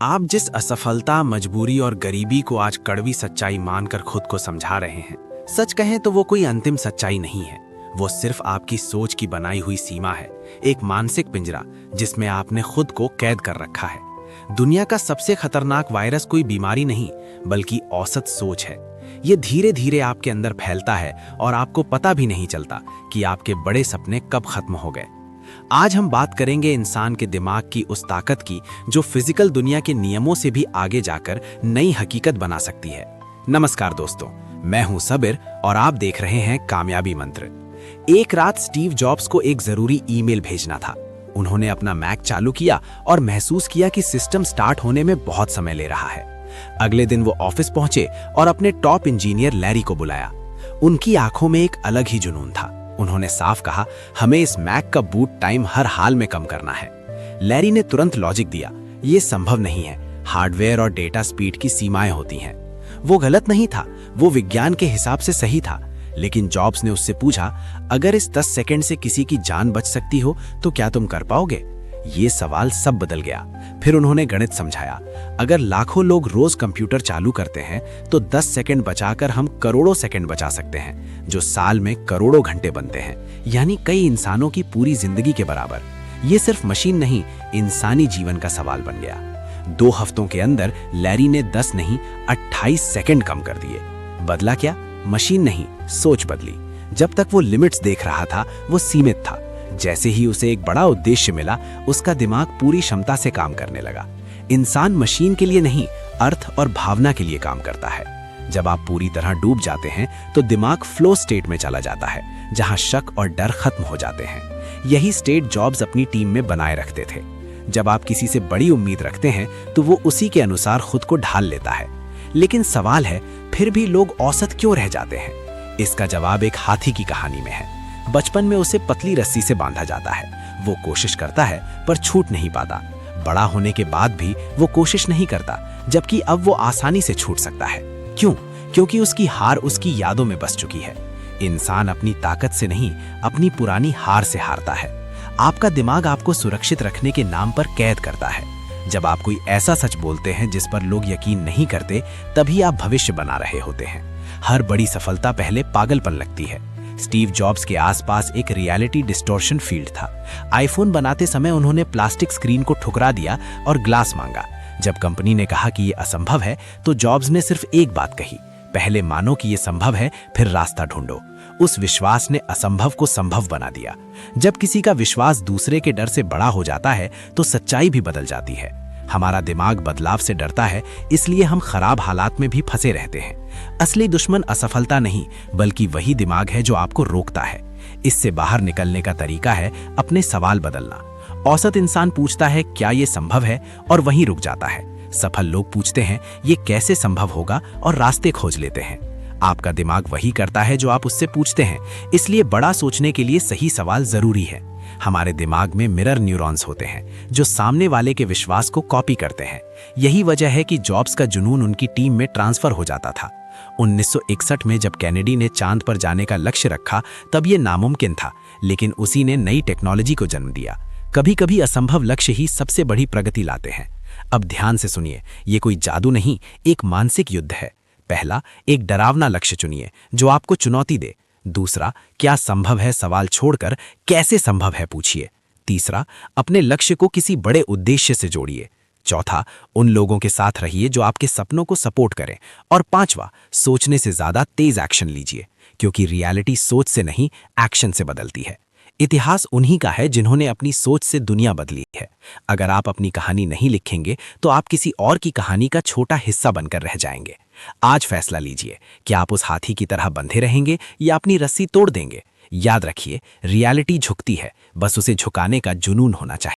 आप जिस असफलता, मजबूरी और गरीबी को आज कड़वी सच्चाई मानकर खुद को समझा रहे हैं, सच कहें तो वो कोई अंतिम सच्चाई नहीं है। वो सिर्फ आपकी सोच की बनाई हुई सीमा है, एक मानसिक पिंजरा जिसमें आपने खुद को कैद कर रखा है। दुनिया का सबसे खतरनाक वायरस कोई बीमारी नहीं, बल्कि औसत सोच है। ये धीरे धीरे आपके अंदर फैलता है और आपको पता भी नहीं चलता कि आपके बड़े सपने कब खत्म हो गए। आज हम बात करेंगे इंसान के दिमाग की उस ताकत की जो फिजिकल दुनिया के नियमों से भी आगे जाकर नई हकीकत बना सकती है। नमस्कार दोस्तों, मैं हूं सबीर और आप देख रहे हैं कामयाबी मंत्र। एक रात स्टीव जॉब्स को एक जरूरी ईमेल भेजना था। उन्होंने अपना मैक चालू किया और महसूस किया कि सिस्टम स्टार्ट होने में बहुत समय ले रहा है। अगले दिन वो ऑफिस पहुंचे और अपने टॉप इंजीनियर लैरी को बुलाया। उनकी आंखों में एक अलग ही जुनून था। उन्होंने साफ कहा, हमें इस मैक का बूट टाइम हर हाल में कम करना है। लैरी ने तुरंत लॉजिक दिया, ये संभव नहीं है। हार्डवेयर और डेटा स्पीड की सीमाएं होती हैं। वो गलत नहीं था, वो विज्ञान के हिसाब से सही था। लेकिन जॉब्स ने उससे पूछा, अगर इस 10 सेकंड से किसी की जान बच सकती हो तो क्या तुम कर पाओगे? ये सवाल सब बदल गया। फिर उन्होंने गणित समझाया, अगर लाखों लोग रोज कंप्यूटर चालू करते हैं तो 10 सेकंड बचाकर हम करोड़ों सेकंड बचा सकते हैं, जो साल में करोड़ों घंटे बनते हैं, यानी कई इंसानों की पूरी जिंदगी के बराबर। ये सिर्फ मशीन नहीं, इंसानी जीवन का सवाल बन गया। 2 हफ्तों के अंदर लैरी ने 10 नहीं 28 सेकंड कम कर दिए। बदला क्या? मशीन नहीं, सोच बदली। जब तक वो लिमिट्स देख रहा था वो सीमित था। जैसे ही उसे एक बड़ा उद्देश्य मिला, उसका दिमाग पूरी क्षमता से काम करने लगा। इंसान मशीन के लिए नहीं, अर्थ और भावना के लिए काम करता है। जब आप पूरी तरह डूब जाते हैं तो दिमाग फ्लो स्टेट में चला जाता है, जहां शक और डर खत्म हो जाते हैं। यही स्टेट जॉब्स अपनी टीम में बनाए रखते थे। जब आप किसी से बड़ी उम्मीद रखते हैं तो वो उसी के अनुसार खुद को ढाल लेता है। लेकिन सवाल है, फिर भी लोग औसत क्यों रह जाते हैं? इसका जवाब एक हाथी की कहानी में है। बचपन में उसे पतली रस्सी से बांधा जाता है। वो कोशिश करता है पर छूट नहीं पाता। बड़ा होने के बाद भी वो कोशिश नहीं करता, जबकि अब वो आसानी से छूट सकता है। क्यों? क्योंकि उसकी हार उसकी यादों में बस चुकी है। इंसान अपनी ताकत से नहीं, अपनी पुरानी हार से हारता है। आपका दिमाग आपको सुरक्षित रखने के नाम पर कैद करता है। जब आप कोई ऐसा सच बोलते हैं जिस पर लोग यकीन नहीं करते, तभी आप भविष्य बना रहे होते हैं। हर बड़ी सफलता पहले पागलपन लगती है। स्टीव जॉब्स के आसपास एक रियलिटी डिस्टॉर्शन फील्ड था। आईफोन बनाते समय उन्होंने प्लास्टिक स्क्रीन को ठुकरा दिया और ग्लास मांगा। जब कंपनी ने कहा कि ये असंभव है तो जॉब्स ने सिर्फ एक बात कही, पहले मानो कि ये संभव है, फिर रास्ता ढूंढो। उस विश्वास ने असंभव को संभव बना दिया। जब किसी का विश्वास दूसरे के डर से बड़ा हो जाता है तो सच्चाई भी बदल जाती है। हमारा दिमाग बदलाव से डरता है, इसलिए हम खराब हालात में भी फंसे रहते हैं। असली दुश्मन असफलता नहीं, बल्कि वही दिमाग है जो आपको रोकता है। इससे बाहर निकलने का तरीका है अपने सवाल बदलना। औसत इंसान पूछता है, क्या ये संभव है, और वहीं रुक जाता है। सफल लोग पूछते हैं, ये कैसे संभव होगा, और रास्ते खोज लेते हैं। आपका दिमाग वही करता है जो आप उससे पूछते हैं। इसलिए बड़ा सोचने के लिए सही सवाल जरूरी है। हमारे दिमाग में मिरर न्यूरॉन्स होते हैं जो सामने वाले के विश्वास को कॉपी करते हैं। यही वजह है कि जॉब्स का जुनून उनकी टीम में ट्रांसफर हो जाता था। 1961 में जब कैनेडी ने चांद पर जाने का लक्ष्य रखा, तब ये नामुमकिन था, लेकिन उसी ने नई टेक्नोलॉजी को जन्म दिया। कभी कभी असंभव लक्ष्य ही सबसे बड़ी प्रगति लाते हैं। अब ध्यान से सुनिए, ये कोई जादू नहीं, एक मानसिक युद्ध है। पहला, एक डरावना लक्ष्य चुनिए जो आपको चुनौती दे। दूसरा, क्या संभव है सवाल छोड़कर कैसे संभव है पूछिए। तीसरा, अपने लक्ष्य को किसी बड़े उद्देश्य से जोड़िए। चौथा, उन लोगों के साथ रहिए जो आपके सपनों को सपोर्ट करें। और पांचवा, सोचने से ज्यादा तेज एक्शन लीजिए, क्योंकि रियलिटी सोच से नहीं, एक्शन से बदलती है। इतिहास उन्हीं का है जिन्होंने अपनी सोच से दुनिया बदली है। अगर आप अपनी कहानी नहीं लिखेंगे तो आप किसी और की कहानी का छोटा हिस्सा बनकर रह जाएंगे। आज फैसला लीजिए कि आप उस हाथी की तरह बंधे रहेंगे या अपनी रस्सी तोड़ देंगे। याद रखिए, रियलिटी झुकती है, बस उसे झुकाने का जुनून होना चाहिए।